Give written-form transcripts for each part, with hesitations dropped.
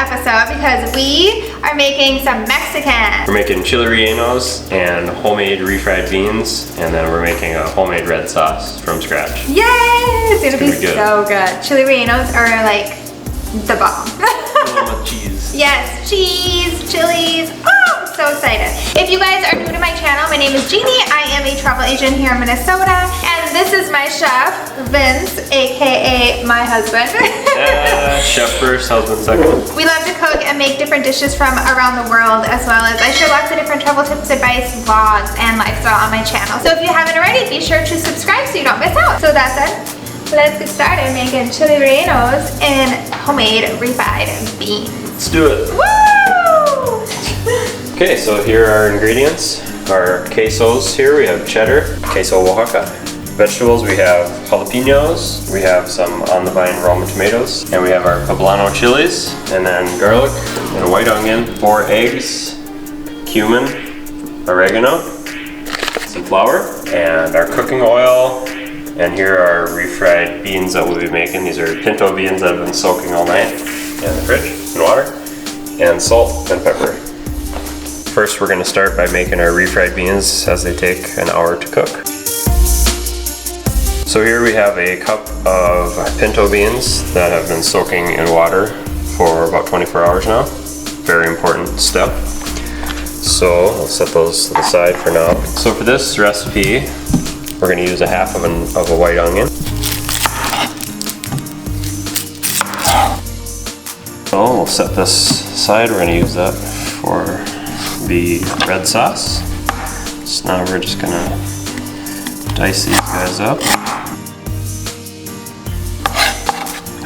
episode because we are making some Mexican. We're making chili rellenos and homemade refried beans, and then we're making a homemade red sauce from scratch. Yay! It's gonna be so good. Chili rellenos are like the bomb. With cheese. Yes, cheese, chilies. Oh, I'm so excited. If you guys are new to my channel, my name is Jeannie. I am a travel agent here in Minnesota, and this is my chef, Vince, aka my husband. Chef first, husband second. We love to cook and make different dishes from around the world, as well as I share lots of different travel tips, advice, vlogs, and lifestyle on my channel. So if you haven't already, be sure to subscribe so you don't miss out. So that said, let's get started making chili rellenos and homemade refried beans. Let's do it. Woo! Okay, so here are our ingredients. Our quesos here, we have cheddar, queso Oaxaca. Vegetables, we have jalapenos, we have some on the vine Roma tomatoes, and we have our poblano chilies, and then garlic, and a white onion, 4 eggs, cumin, oregano, some flour, and our cooking oil. And here are refried beans that we'll be making. These are pinto beans that have been soaking all night in the fridge in water, and salt and pepper. First, we're going to start by making our refried beans as they take an hour to cook. So here we have a cup of pinto beans that have been soaking in water for about 24 hours now. Very important step. So I'll set those to the side for now. So for this recipe, we're going to use a half of a white onion. So we'll set this aside. We're going to use that for the red sauce. So now we're just going to dice these guys up.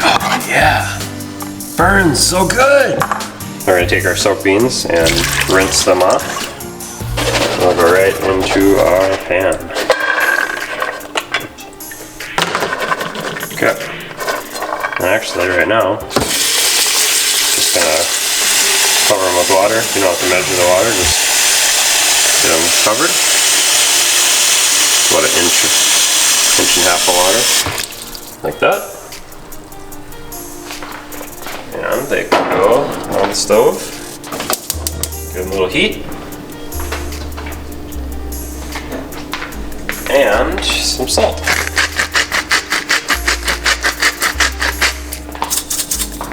Oh yeah! Burns so good! We're going to take our soaked beans and rinse them off. We'll go right into our pan. Okay, and actually right now, just gonna cover them with water. You don't have to measure the water, just get them covered. About an inch and a half of water, like that. And they can go on the stove. Give them a little heat. And some salt.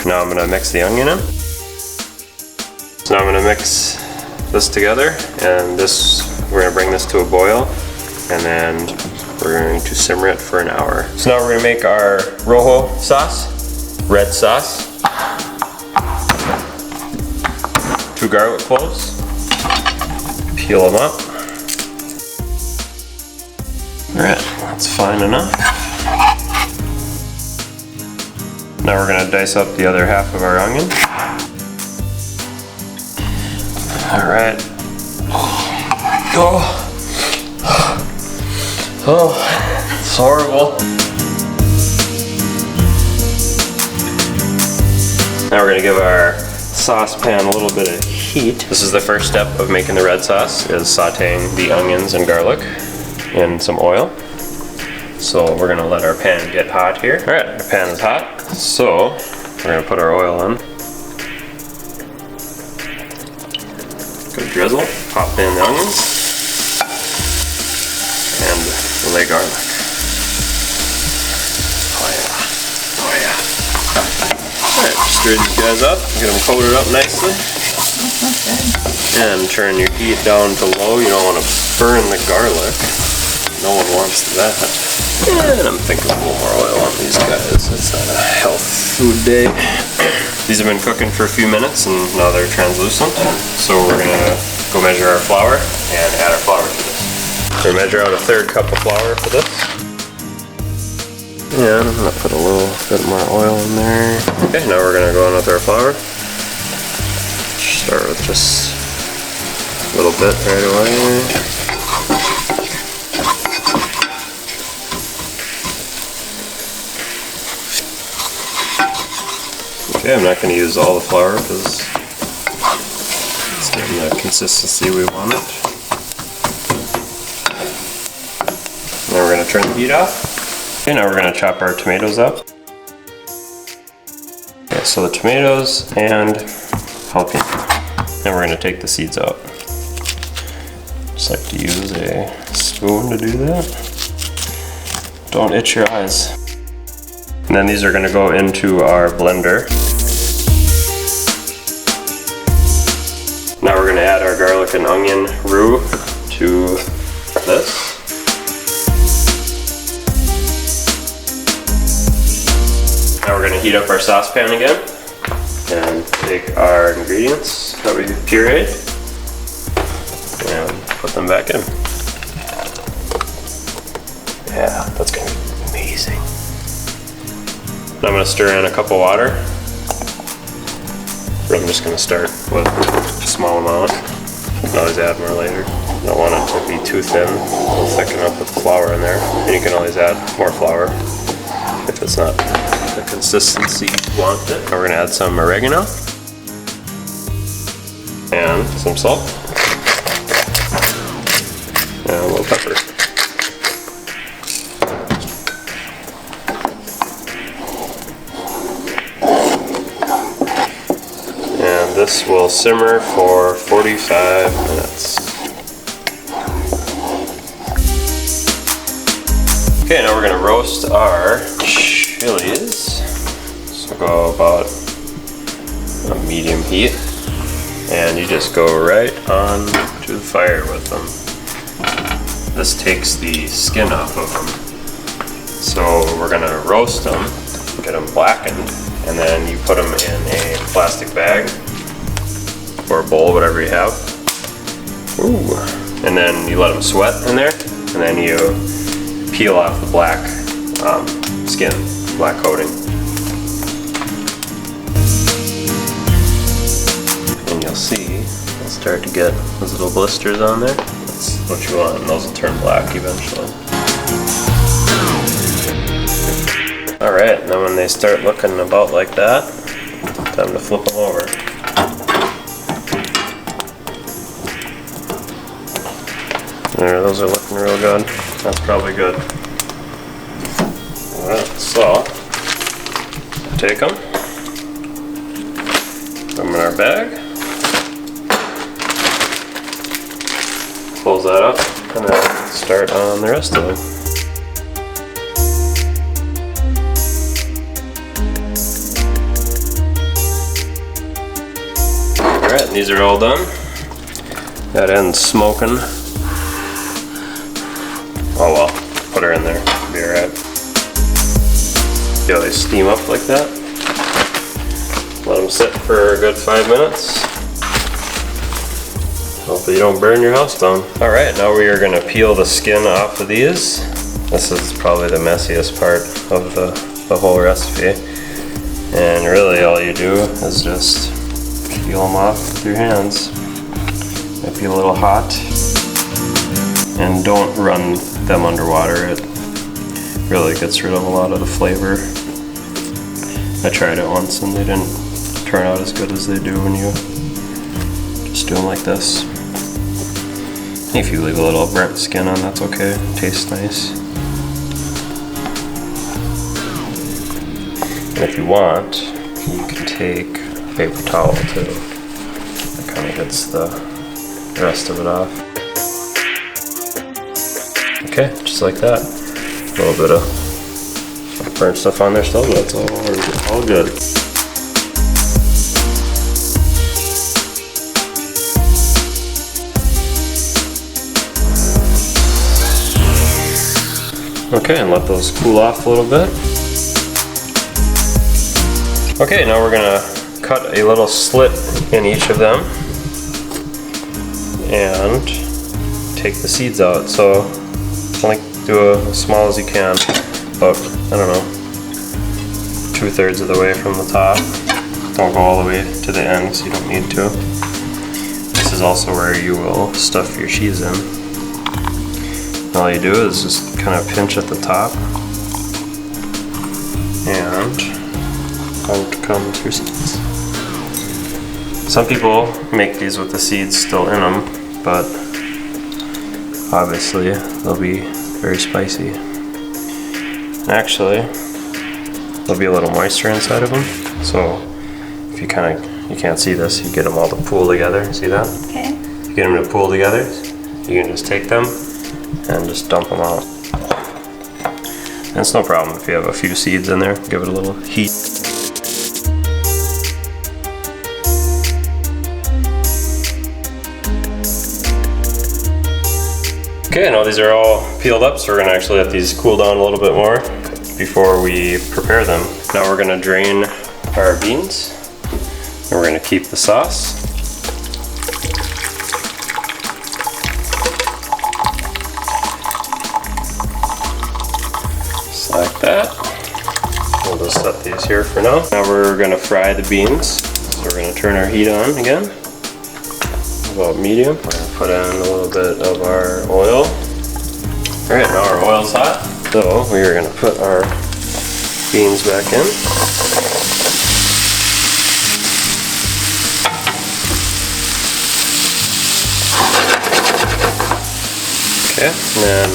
Now I'm going to mix the onion in. So now I'm going to mix this together, and we're going to bring this to a boil, and then we're going to simmer it for an hour. So now we're going to make our rojo sauce, red sauce, 2 garlic cloves, peel them up. Alright, that's fine enough. Now we're going to dice up the other half of our onion. Alright. Oh, it's horrible. Now we're going to give our saucepan a little bit of heat. This is the first step of making the red sauce, is sauteing the onions and garlic in some oil. So we're going to let our pan get hot here. Alright, our pan is hot, so we're going to put our oil in. Good drizzle, pop in the onions, and the garlic. Oh yeah, oh yeah. Alright, stir these guys up, get them coated up nicely. And turn your heat down to low. You don't want to burn the garlic. No one wants that. And I'm thinking a little more oil on these guys. It's not a health food day. These have been cooking for a few minutes and now they're translucent. So we're gonna go measure our flour and add our flour to this. So measure out a 1/3 cup of flour for this. And I'm gonna put a little bit more oil in there. Okay, now we're gonna go on with our flour. Start with just a little bit right away. Okay, I'm not going to use all the flour because it's getting the consistency we want it. Now we're going to turn the heat off. Okay, now we're going to chop our tomatoes up. Okay, So the tomatoes and jalapeno. And we're gonna take the seeds out. Just like to use a spoon to do that. Don't itch your eyes. And then these are gonna go into our blender. Now we're gonna add our garlic and onion roux to this. Now we're gonna heat up our saucepan again and take our ingredients that we pureed and put them back in. Yeah, that's gonna be amazing. Now I'm gonna stir in a cup of water. I'm just gonna start with a small amount. You can always add more later. You don't want it to be too thin. It'll thicken up with the flour in there. And you can always add more flour if it's not the consistency you want it. Now we're gonna add some oregano and some salt and a little pepper. And this will simmer for 45 minutes. Okay, now we're gonna roast our chilies. So go about a medium heat, and you just go right on to the fire with them. This takes the skin off of them. So we're gonna roast them, get them blackened, and then you put them in a plastic bag or a bowl, whatever you have. Ooh. And then you let them sweat in there, and then you peel off the black skin, black coating. And you'll see, you'll start to get those little blisters on there. That's what you want, and those will turn black eventually. Alright, then when they start looking about like that, time to flip them over. There, those are looking real good. That's probably good. Alright, so take them, put them in our bag, close that up, and then start on the rest of them. Alright, these are all done. That end's smoking. Oh well, put her in there, be alright. See how they steam up like that? Let them sit for a good 5 minutes. Hopefully you don't burn your house down. Alright, now we are going to peel the skin off of these. This is probably the messiest part of the whole recipe. And really all you do is just peel them off with your hands. Might be a little hot. And don't run them underwater. It really gets rid of a lot of the flavor. I tried it once and they didn't turn out as good as they do when you just do them like this. If you leave a little burnt skin on, that's okay. It tastes nice. And if you want, you can take a paper towel too. That kind of gets the rest of it off. Okay, just like that. A little bit of burnt stuff on there still, but that's all good. Okay, and let those cool off a little bit. Okay, now we're gonna cut a little slit in each of them and take the seeds out. So only do as small as you can, about, I don't know, 2/3 of the way from the top. Don't go all the way to the end, so you don't need to. This is also where you will stuff your cheese in. All you do is just kind of pinch at the top, and out comes your seeds. Some people make these with the seeds still in them, but obviously they'll be very spicy. And actually, there'll be a little moisture inside of them, so if you can't see this, you get them all to pool together. See that? Okay. You get them to pool together, you can just take them and just dump them out. And it's no problem if you have a few seeds in there, give it a little heat. Okay, now these are all peeled up, so we're gonna actually let these cool down a little bit more before we prepare them. Now we're gonna drain our beans, and we're gonna keep the sauce. Just like that. We'll just set these here for now. Now we're gonna fry the beans. So we're gonna turn our heat on again, about medium. We're gonna put in a little bit of our oil. All right, now our oil's hot. So we are gonna put our beans back in. Okay, and then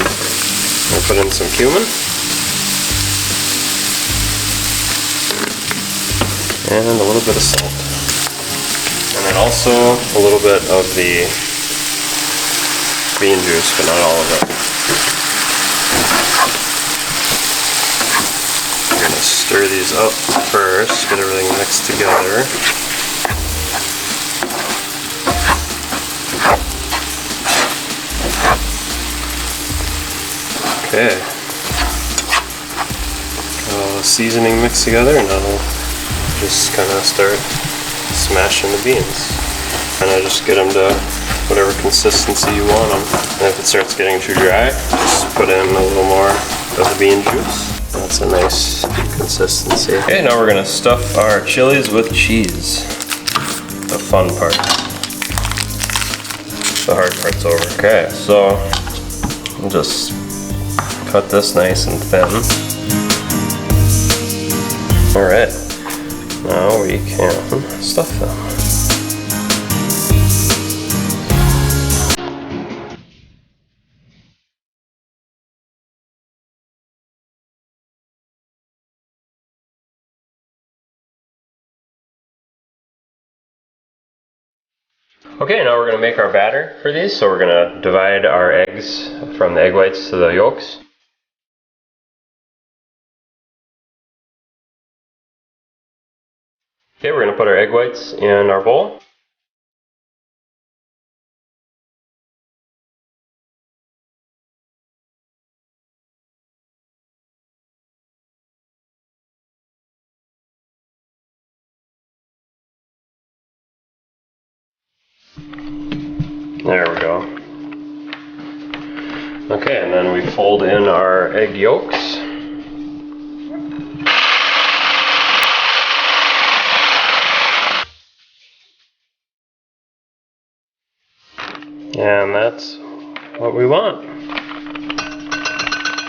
we'll put in some cumin. And a little bit of salt. And then also a little bit of the bean juice, but not all of it. We're gonna stir these up first, get everything mixed together. Okay. All the seasoning mixed together, and now we'll just kind of start smashing the beans. Kind of just get them to whatever consistency you want them. And if it starts getting too dry, just put in a little more of the bean juice. That's a nice consistency. Okay, now we're gonna stuff our chilies with cheese. The fun part. The hard part's over. Okay, so we'll just cut this nice and thin. All right, now we can stuff them. Okay, now we're going to make our batter for these. So we're going to divide our eggs from the egg whites to the yolks. Okay, we're going to put our egg whites in our bowl. There we go. Okay, and then we fold in our egg yolks. And that's what we want.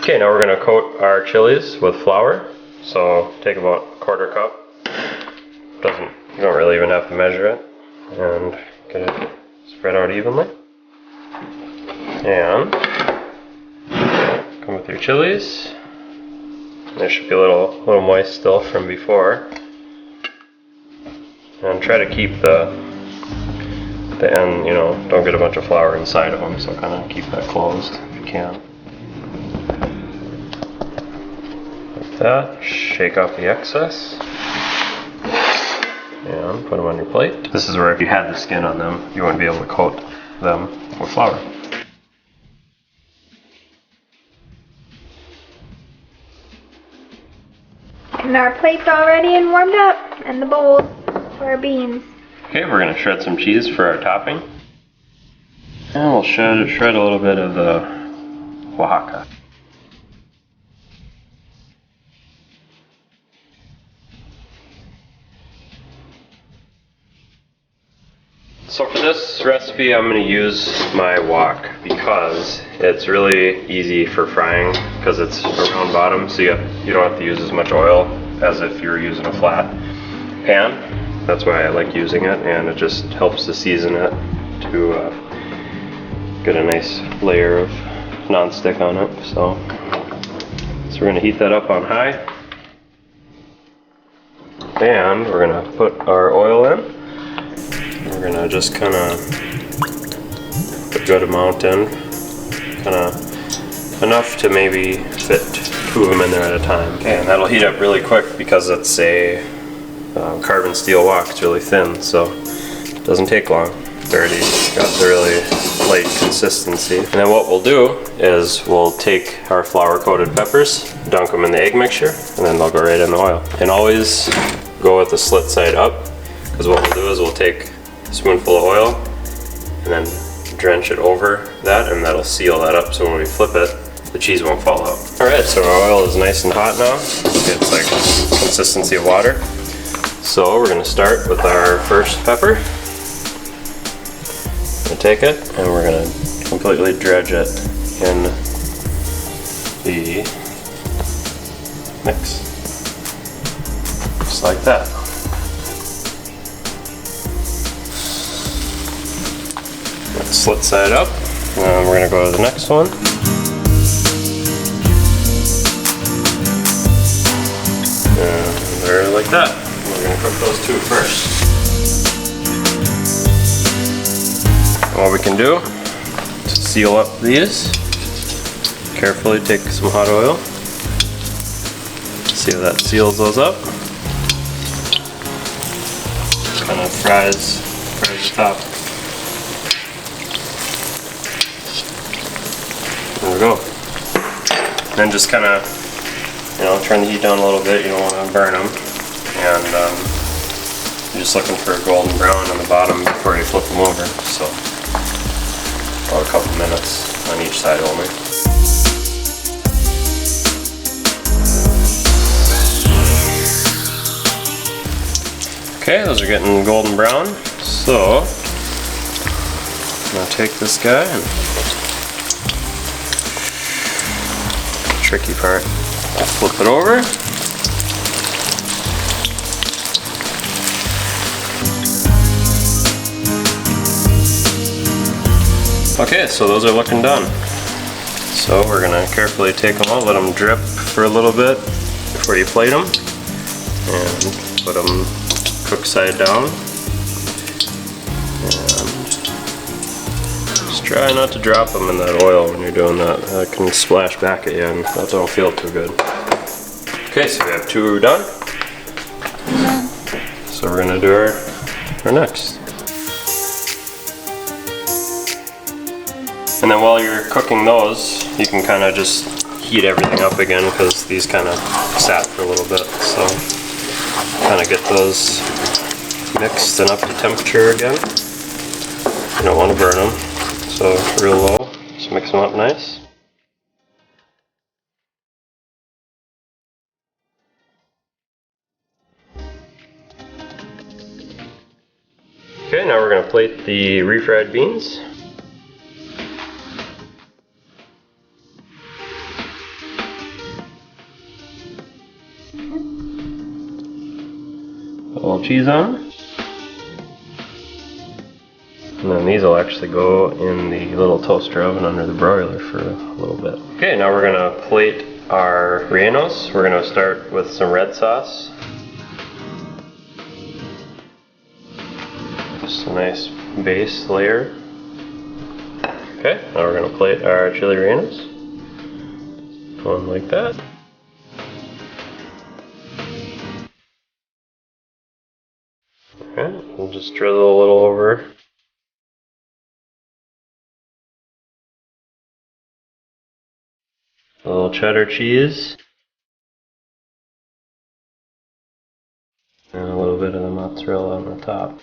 Okay, now we're going to coat our chilies with flour. So take about a quarter cup. You don't really even have to measure it. And get it spread out evenly. And come with your chilies. They should be a little moist still from before. And try to keep the end, don't get a bunch of flour inside of them, so kind of keep that closed if you can. Like that. Shake off the excess. And put them on your plate. This is where if you had the skin on them, you wouldn't be able to coat them with flour. And our plate's all ready and warmed up, and the bowl for our beans. Okay, we're going to shred some cheese for our topping. And we'll shred a little bit of the Oaxaca. So for this recipe, I'm going to use my wok because it's really easy for frying because it's a round bottom, so you don't have to use as much oil as if you were using a flat pan. That's why I like using it, and it just helps to season it to get a nice layer of non-stick on it. So we're going to heat that up on high. And we're going to put our oil I just kind of put a good amount in, kind of enough to maybe fit 2 of them in there at a time. Okay, and that'll heat up really quick because it's a carbon steel wok. It's really thin, so it doesn't take long. It's already got the really light consistency. And then what we'll do is we'll take our flour coated peppers, dunk them in the egg mixture, and then they'll go right in the oil. And always go with the slit side up, because what we'll do is we'll take a spoonful of oil and then drench it over that, and that'll seal that up so when we flip it, the cheese won't fall out. Alright, so our oil is nice and hot now. It's like consistency of water. So we're going to start with our first pepper. We're going to take it and we're going to completely dredge it in the mix. Just like that. Let's slit side up, and we're going to go to the next one. And they're like that. We're going to cook those 2 first. And what we can do to seal up these, carefully take some hot oil. See if that seals those up. Kind of fries the top. There we go. Then just kind of, turn the heat down a little bit. You don't want to burn them. And you're just looking for a golden brown on the bottom before you flip them over. So about a couple minutes on each side only. Okay, those are getting golden brown. So I'm going to take this guy and tricky part. Flip it over. Okay, so those are looking done. So we're gonna carefully take them out, let them drip for a little bit before you plate them, and put them cook side down. And just try not to drop them in that oil when you're doing that. That can splash back at you and that don't feel too good. Okay, so we have 2 done. So we're gonna do our next. And then while you're cooking those, you can kind of just heat everything up again because these kind of sat for a little bit. So kind of get those mixed and up to temperature again. You don't want to burn them, so real low. Just mix them up nice. Okay, now we're going to plate the refried beans. A little cheese on them. And then these will actually go in the little toaster oven under the broiler for a little bit. Okay, now we're going to plate our rellenos. We're going to start with some red sauce. Just a nice base layer. Okay, now we're going to plate our chili rellenos. One like that. Okay, we'll just drizzle a little over. A little cheddar cheese. And a little bit of the mozzarella on the top.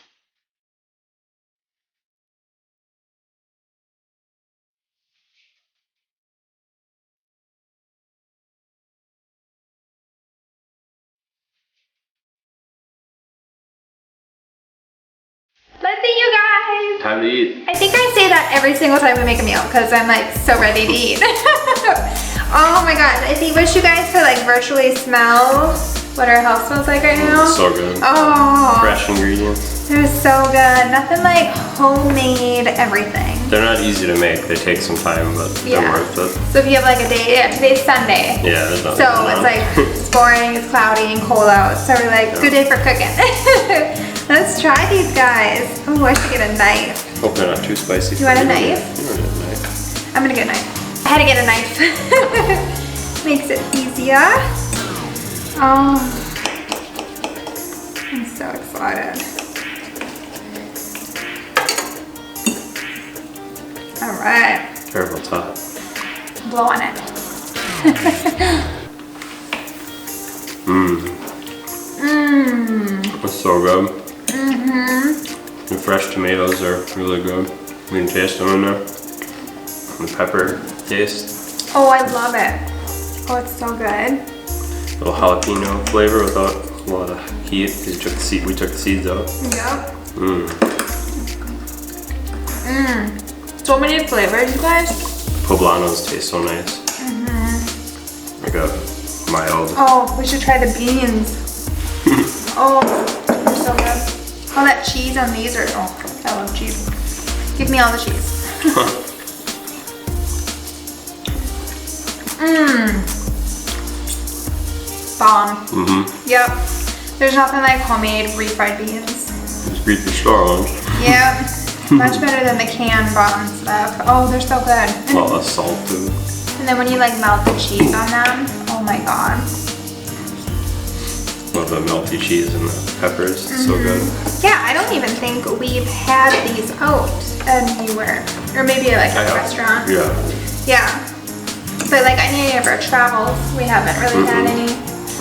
Let's eat, you guys! Time to eat. I think I say that every single time we make a meal because I'm like so ready to eat. Oh my gosh, I wish you guys could like virtually smell what our house smells like right now. So good. Oh. Fresh ingredients. They're so good. Nothing like homemade everything. They're not easy to make. They take some time, but they're worth it. So if you have like a day, today's Sunday. Yeah, there's nothing. So it's like, it's boring, it's cloudy and cold out. So we're like, good day for cooking. Let's try these guys. Oh, I should get a knife. Hope they're not too spicy. You want a knife? You don't need a knife. I'm gonna get a knife. I had to get a knife. Makes it easier. Oh, I'm so excited. All right. Careful, it's hot. Blow on it. That's so good. The fresh tomatoes are really good. You can taste them in there. And the pepper taste. Oh, I love it. Oh, it's so good. A little jalapeno flavor without a lot of heat because we took the seeds out. Yep. So many flavors, you guys. Poblanos taste so nice. Like a mild. Oh, we should try the beans. Oh, they're so good. All that cheese on these are, oh, I love cheese. Give me all the cheese. Bomb. Yep. There's nothing like homemade refried beans. Just beat the store ones. Yep. Much better than the canned bought stuff. Oh, they're so good. A lot less salt too. And then when you like melt the cheese on them, oh my god. Love the melty cheese and the peppers. It's so good. Yeah, I don't even think we've had these out anywhere. Or maybe like at a restaurant. Yeah. Yeah. But like any of our travels, we haven't really had any.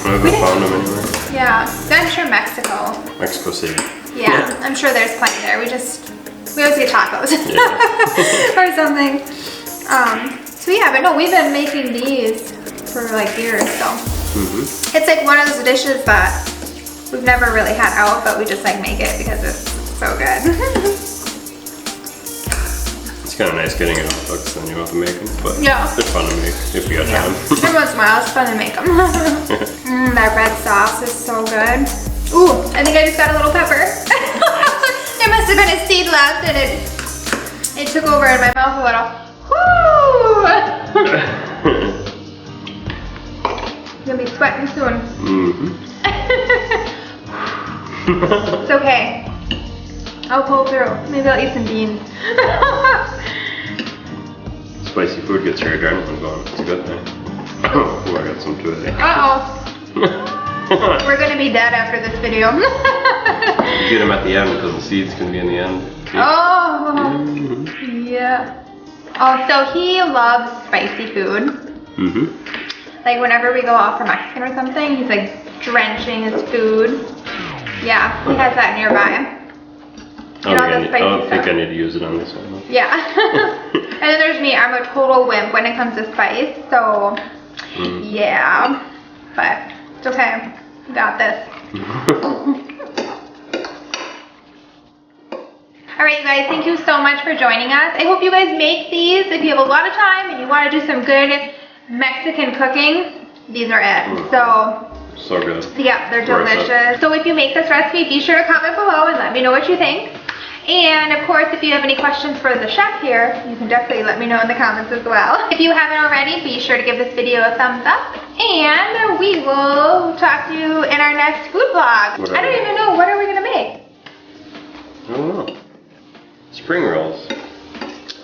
I haven't found them anywhere. Yeah. I'm sure Mexico. Mexico City. Yeah, I'm sure there's plenty there. We always get tacos or something. So yeah, but no, we've been making these for like years, so. It's like one of those dishes that we've never really had out, but we just like make it because it's so good. It's kind of nice getting it off books then you don't have to make them, but Yeah. they're fun to make if you got time. Every once in a while, it's fun to make them. That red sauce is so good. Ooh, I think I just got a little pepper. There must have been a seed left and it took over in my mouth a little. Woo! You're gonna be sweating soon. It's okay. I'll pull through. Maybe I'll eat some beans. Spicy food gets your adrenaline going. It's a good thing. Oh, I got some too, I think. Uh-oh. We're gonna be dead after this video. Get them at the end because the seeds can be in the end. Oh, yeah. Oh, so he loves spicy food. Like whenever we go out for Mexican or something, he's like drenching his food. Yeah, he has that nearby. I don't think I need to use it on this one. Though. Yeah. And then there's me. I'm a total wimp when it comes to spice. So, yeah. But it's okay. We got this. Alright you guys, thank you so much for joining us. I hope you guys make these. If you have a lot of time and you want to do some good Mexican cooking, these are it. So good. Yeah, they're delicious. So if you make this recipe, be sure to comment below and let me know what you think. And of course, if you have any questions for the chef here, you can definitely let me know in the comments as well. If you haven't already, be sure to give this video a thumbs up. And we will talk to you in our next food vlog. I don't even know, what are we gonna make? I don't know. Spring rolls.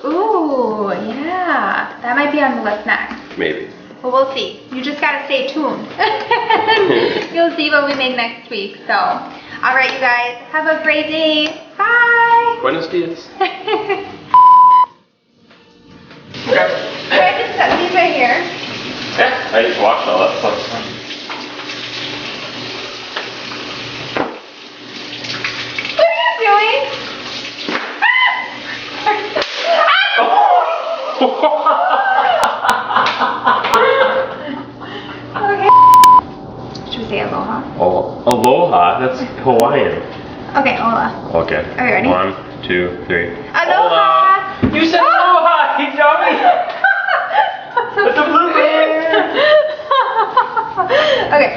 Ooh, yeah. That might be on the list next. Maybe. Well, we'll see. You just gotta stay tuned. You'll see what we make next week. So, all right, you guys. Have a great day. Bye. Buenos dias. Okay. I just set these right here. Yeah, I just washed all that stuff. What are you doing? Okay. Should we say aloha? Oh, aloha? That's Hawaiian. Okay, aloha. Okay. Are you ready? 1, 2, 3. Aloha! You said aloha! You dummy! It's a blue bear! Okay.